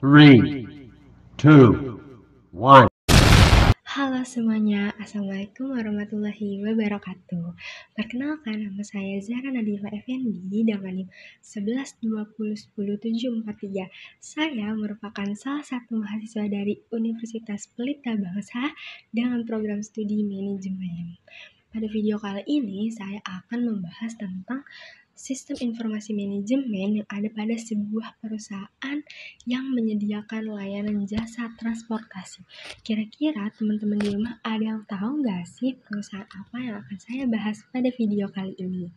3, 2, 1. Halo semuanya, Assalamualaikum warahmatullahi wabarakatuh. Perkenalkan, nama saya Zahra Nadifa Effendi dengan NIM 1120100743. Saya merupakan salah satu mahasiswa dari Universitas Pelita Bangsa dengan program studi manajemen. Pada video kali ini, saya akan membahas tentang sistem informasi manajemen yang ada pada sebuah perusahaan yang menyediakan layanan jasa transportasi. Kira-kira teman-teman di rumah ada yang tahu nggak sih perusahaan apa yang akan saya bahas pada video kali ini?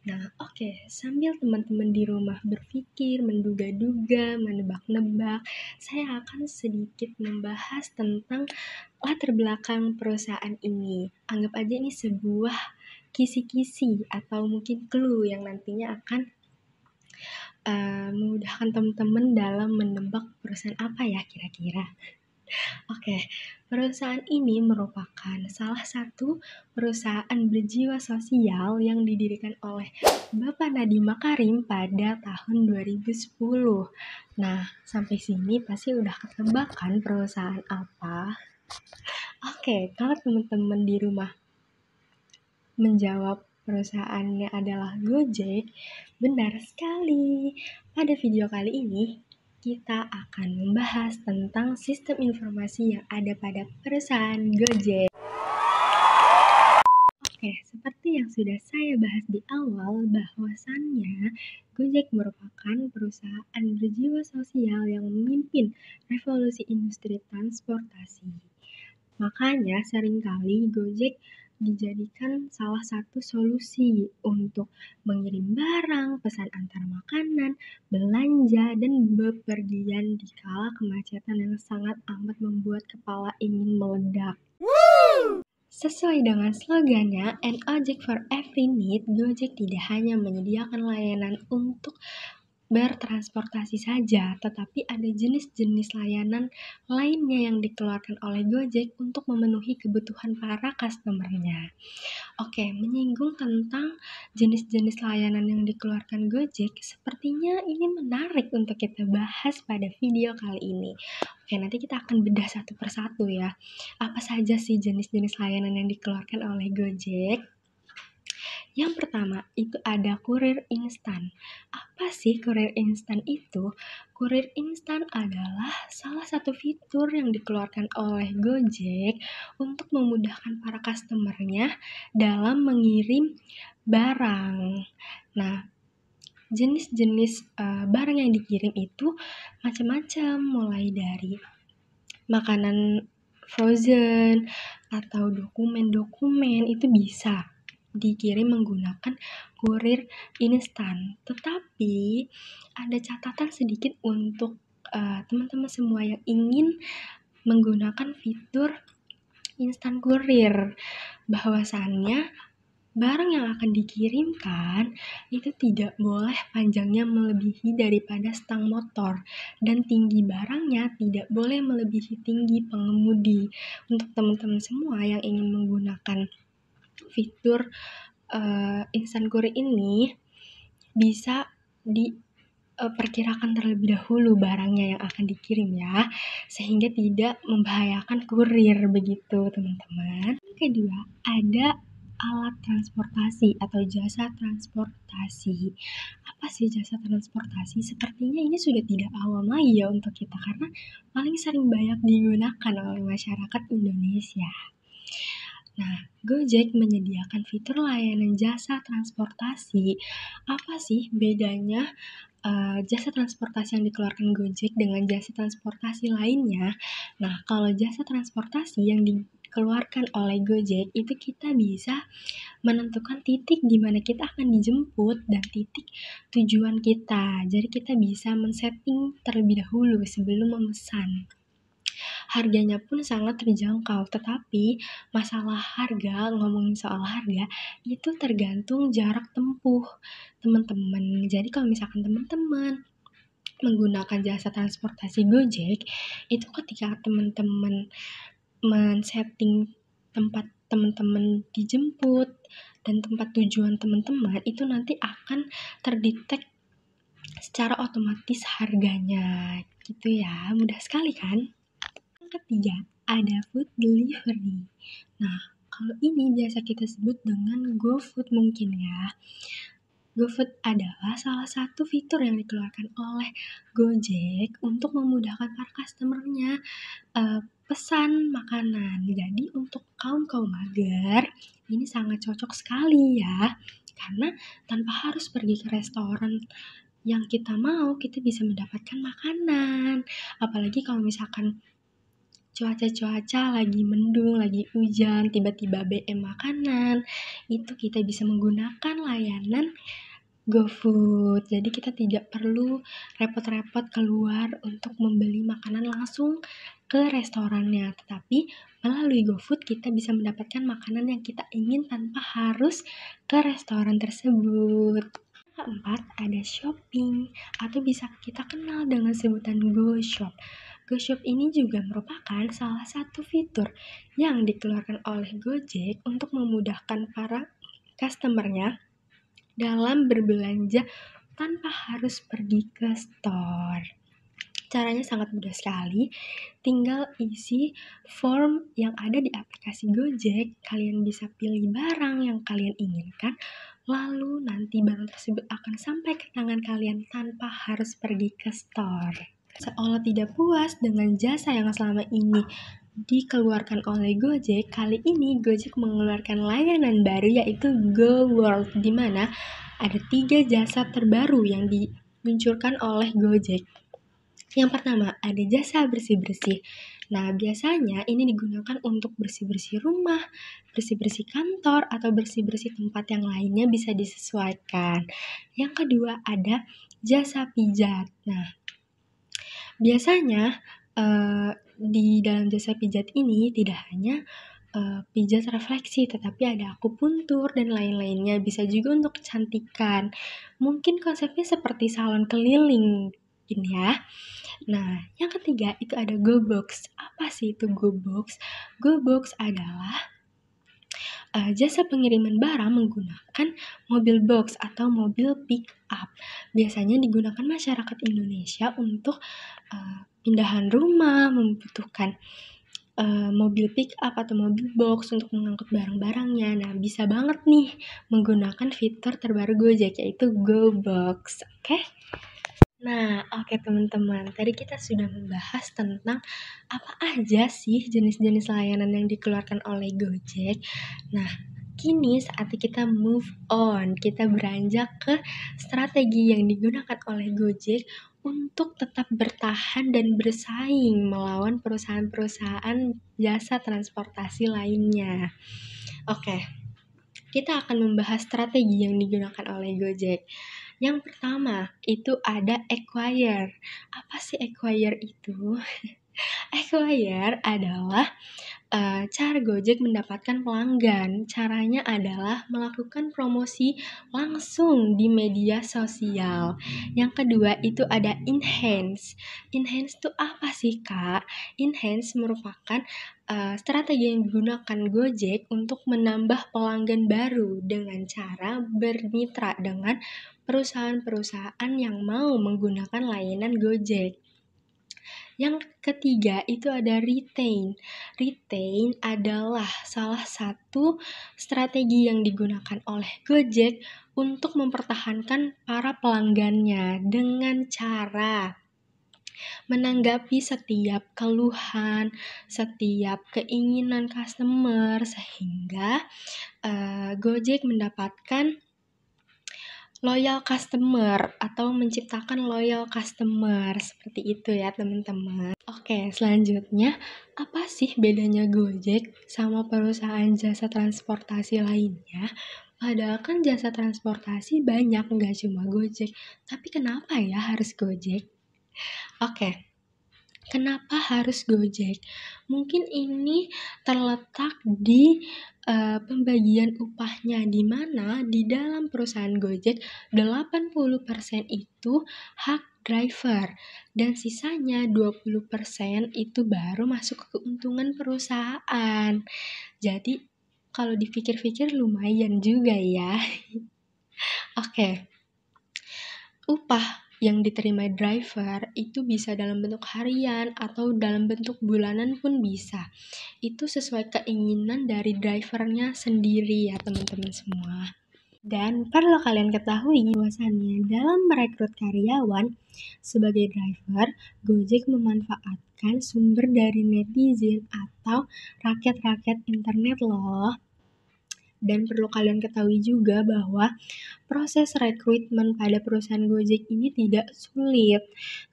Nah, oke, sambil teman-teman di rumah berpikir, menduga-duga, menebak-nebak, saya akan sedikit membahas tentang latar belakang perusahaan ini. Anggap aja ini sebuah kisi-kisi atau mungkin clue yang nantinya akan memudahkan teman-teman dalam menebak perusahaan apa ya kira-kira. Oke, perusahaan ini merupakan salah satu perusahaan berjiwa sosial yang didirikan oleh Bapak Nadiem Makarim pada tahun 2010. Nah, sampai sini pasti udah ketebak kan perusahaan apa? Oke, kalau teman-teman di rumah menjawab perusahaannya adalah Gojek, benar sekali. Pada video kali ini, kita akan membahas tentang sistem informasi yang ada pada perusahaan Gojek. Oke, seperti yang sudah saya bahas di awal, bahwasannya Gojek merupakan perusahaan berjiwa sosial yang memimpin revolusi industri transportasi. Makanya seringkali Gojek dijadikan salah satu solusi untuk mengirim barang, pesan antar makanan, belanja, dan bepergian di kala kemacetan yang sangat amat membuat kepala ingin meledak. Sesuai dengan slogannya, "An Ojek for Every Need", Gojek tidak hanya menyediakan layanan untuk bertransportasi saja, tetapi ada jenis-jenis layanan lainnya yang dikeluarkan oleh Gojek untuk memenuhi kebutuhan para customer-nya. Oke, menyinggung tentang jenis-jenis layanan yang dikeluarkan Gojek, sepertinya ini menarik untuk kita bahas pada video kali ini. Oke, nanti kita akan bedah satu persatu ya. Apa saja sih jenis-jenis layanan yang dikeluarkan oleh Gojek? Yang pertama, itu ada kurir instan. Apa sih kurir instan itu? Kurir instan adalah salah satu fitur yang dikeluarkan oleh Gojek untuk memudahkan para customer-nya dalam mengirim barang. Nah, jenis-jenis barang yang dikirim itu macam-macam, mulai dari makanan frozen atau dokumen-dokumen itu bisa dikirim menggunakan kurir instan. Tetapi ada catatan sedikit untuk teman-teman semua yang ingin menggunakan fitur instan kurir, bahwasannya barang yang akan dikirimkan itu tidak boleh panjangnya melebihi daripada stang motor dan tinggi barangnya tidak boleh melebihi tinggi pengemudi. Untuk teman-teman semua yang ingin menggunakan fitur instan kurir ini bisa diperkirakan terlebih dahulu barangnya yang akan dikirim ya, sehingga tidak membahayakan kurir begitu teman-teman. Yang kedua, ada alat transportasi atau jasa transportasi. Apa sih jasa transportasi? Sepertinya ini sudah tidak awam lagi ya untuk kita karena paling sering banyak digunakan oleh masyarakat Indonesia. Nah, Gojek menyediakan fitur layanan jasa transportasi. Apa sih bedanya jasa transportasi yang dikeluarkan Gojek dengan jasa transportasi lainnya? Nah, kalau jasa transportasi yang dikeluarkan oleh Gojek itu kita bisa menentukan titik di mana kita akan dijemput dan titik tujuan kita. Jadi kita bisa men-setting terlebih dahulu sebelum memesan. Harganya pun sangat terjangkau, tetapi masalah harga, ngomongin soal harga, itu tergantung jarak tempuh teman-teman. Jadi kalau misalkan teman-teman menggunakan jasa transportasi Gojek, itu ketika teman-teman men-setting tempat teman-teman dijemput dan tempat tujuan teman-teman, itu nanti akan terdetek secara otomatis harganya gitu ya. Mudah sekali kan? Yang ketiga, ada food delivery. Nah, kalau ini biasa kita sebut dengan GoFood mungkin ya. GoFood adalah salah satu fitur yang dikeluarkan oleh Gojek untuk memudahkan para customer-nya pesan makanan. Jadi untuk kaum mager, ini sangat cocok sekali ya. Karena tanpa harus pergi ke restoran yang kita mau, kita bisa mendapatkan makanan. Apalagi kalau misalkan cuaca lagi mendung, lagi hujan, tiba-tiba BM makanan, itu kita bisa menggunakan layanan GoFood. Jadi kita tidak perlu repot-repot keluar untuk membeli makanan langsung ke restorannya, tetapi melalui GoFood kita bisa mendapatkan makanan yang kita ingin tanpa harus ke restoran tersebut. Keempat, ada shopping atau bisa kita kenal dengan sebutan GoShop. GoShop ini juga merupakan salah satu fitur yang dikeluarkan oleh Gojek untuk memudahkan para customer-nya dalam berbelanja tanpa harus pergi ke store. Caranya sangat mudah sekali, tinggal isi form yang ada di aplikasi Gojek, kalian bisa pilih barang yang kalian inginkan, lalu nanti barang tersebut akan sampai ke tangan kalian tanpa harus pergi ke store. Seolah tidak puas dengan jasa yang selama ini dikeluarkan oleh Gojek, kali ini Gojek mengeluarkan layanan baru yaitu GoWorld, di mana ada 3 jasa terbaru yang diluncurkan oleh Gojek. Yang pertama, ada jasa bersih-bersih. Nah, biasanya ini digunakan untuk bersih-bersih rumah, bersih-bersih kantor, atau bersih-bersih tempat yang lainnya bisa disesuaikan. Yang kedua, ada jasa pijat. Nah, biasanya di dalam jasa pijat ini tidak hanya pijat refleksi, tetapi ada akupuntur dan lain-lainnya, bisa juga untuk kecantikan. Mungkin konsepnya seperti salon keliling mungkin ya. Nah, yang ketiga itu ada GoBox. Apa sih itu GoBox? GoBox adalah jasa pengiriman barang menggunakan mobil box atau mobil pick up. Biasanya digunakan masyarakat Indonesia untuk pindahan rumah, membutuhkan mobil pick up atau mobil box untuk mengangkut barang-barangnya. Nah, bisa banget nih menggunakan fitur terbaru Gojek yaitu GoBox. Oke? Nah, oke teman-teman, tadi kita sudah membahas tentang apa aja sih jenis-jenis layanan yang dikeluarkan oleh Gojek. Nah, kini saatnya kita move on, kita beranjak ke strategi yang digunakan oleh Gojek untuk tetap bertahan dan bersaing melawan perusahaan-perusahaan jasa transportasi lainnya. Oke, kita akan membahas strategi yang digunakan oleh Gojek. Yang pertama, itu ada acquire. Apa sih acquire itu? Acquire adalah cara Gojek mendapatkan pelanggan. Caranya adalah melakukan promosi langsung di media sosial. Yang kedua itu ada enhance. Enhance itu apa sih, Kak? Enhance merupakan strategi yang digunakan Gojek untuk menambah pelanggan baru dengan cara bermitra dengan perusahaan-perusahaan yang mau menggunakan layanan Gojek. Yang ketiga itu ada retain. Retain adalah salah satu strategi yang digunakan oleh Gojek untuk mempertahankan para pelanggannya dengan cara menanggapi setiap keluhan, setiap keinginan customer, sehingga Gojek mendapatkan loyal customer atau menciptakan loyal customer, seperti itu ya teman-teman. Oke, selanjutnya apa sih bedanya Gojek sama perusahaan jasa transportasi lainnya? Padahal kan jasa transportasi banyak, nggak cuma Gojek. Tapi kenapa ya harus Gojek? Oke, kenapa harus Gojek? Mungkin ini terletak di pembagian upahnya, di mana di dalam perusahaan Gojek 80% itu hak driver dan sisanya 20% itu baru masuk ke keuntungan perusahaan. Jadi kalau dipikir-pikir lumayan juga ya. Oke. Upah yang diterima driver itu bisa dalam bentuk harian atau dalam bentuk bulanan pun bisa. Itu sesuai keinginan dari drivernya sendiri ya teman-teman semua. Dan perlu kalian ketahui bahwasannya dalam merekrut karyawan sebagai driver, Gojek memanfaatkan sumber dari netizen atau rakyat-rakyat internet loh. Dan perlu kalian ketahui juga bahwa proses rekrutmen pada perusahaan Gojek ini tidak sulit,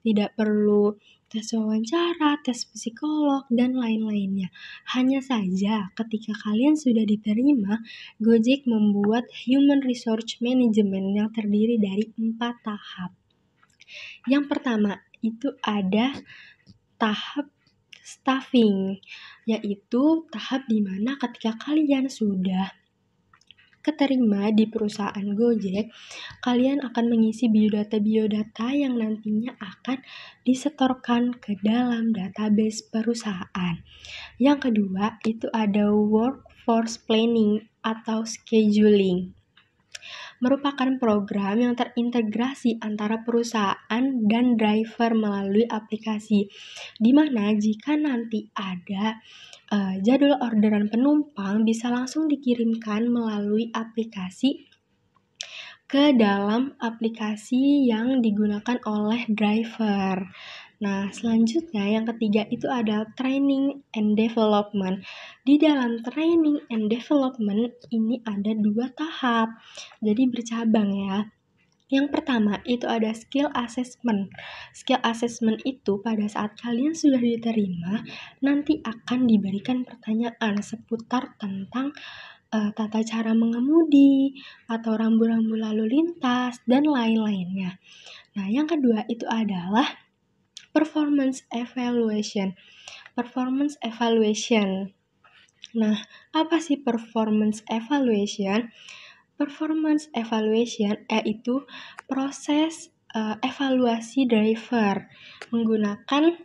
tidak perlu tes wawancara, tes psikolog, dan lain-lainnya. Hanya saja ketika kalian sudah diterima, Gojek membuat Human Resource Management yang terdiri dari 4 tahap. Yang pertama itu ada tahap staffing, yaitu tahap di mana ketika kalian sudah keterima di perusahaan Gojek, kalian akan mengisi biodata yang nantinya akan disetorkan ke dalam database perusahaan. Yang kedua, itu ada workforce planning atau scheduling. Merupakan program yang terintegrasi antara perusahaan dan driver melalui aplikasi, di mana jika nanti ada jadwal orderan penumpang bisa langsung dikirimkan melalui aplikasi ke dalam aplikasi yang digunakan oleh driver. Nah, selanjutnya yang ketiga itu ada training and development. Di dalam training and development ini ada 2 tahap, jadi bercabang ya. Yang pertama itu ada skill assessment. Skill assessment itu pada saat kalian sudah diterima, nanti akan diberikan pertanyaan seputar tentang tata cara mengemudi, atau rambu-rambu lalu lintas, dan lain-lainnya. Nah, yang kedua itu adalah performance evaluation. Performance evaluation. Nah, apa sih performance evaluation? Performance evaluation yaitu proses evaluasi driver menggunakan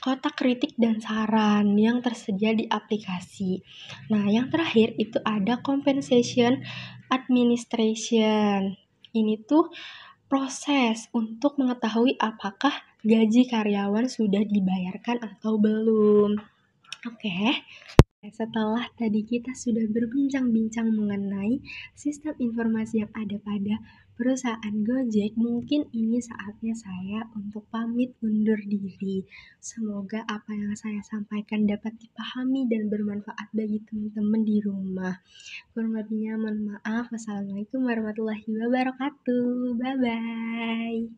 kotak kritik dan saran yang tersedia di aplikasi. Nah, yang terakhir itu ada compensation administration. Ini tuh proses untuk mengetahui apakah gaji karyawan sudah dibayarkan atau belum. Oke. Setelah tadi kita sudah berbincang-bincang mengenai sistem informasi yang ada pada perusahaan Gojek, mungkin ini saatnya saya untuk pamit undur diri. Semoga apa yang saya sampaikan dapat dipahami dan bermanfaat bagi teman-teman di rumah. Kurang lebihnya mohon maaf. Wassalamualaikum warahmatullahi wabarakatuh. Bye-bye.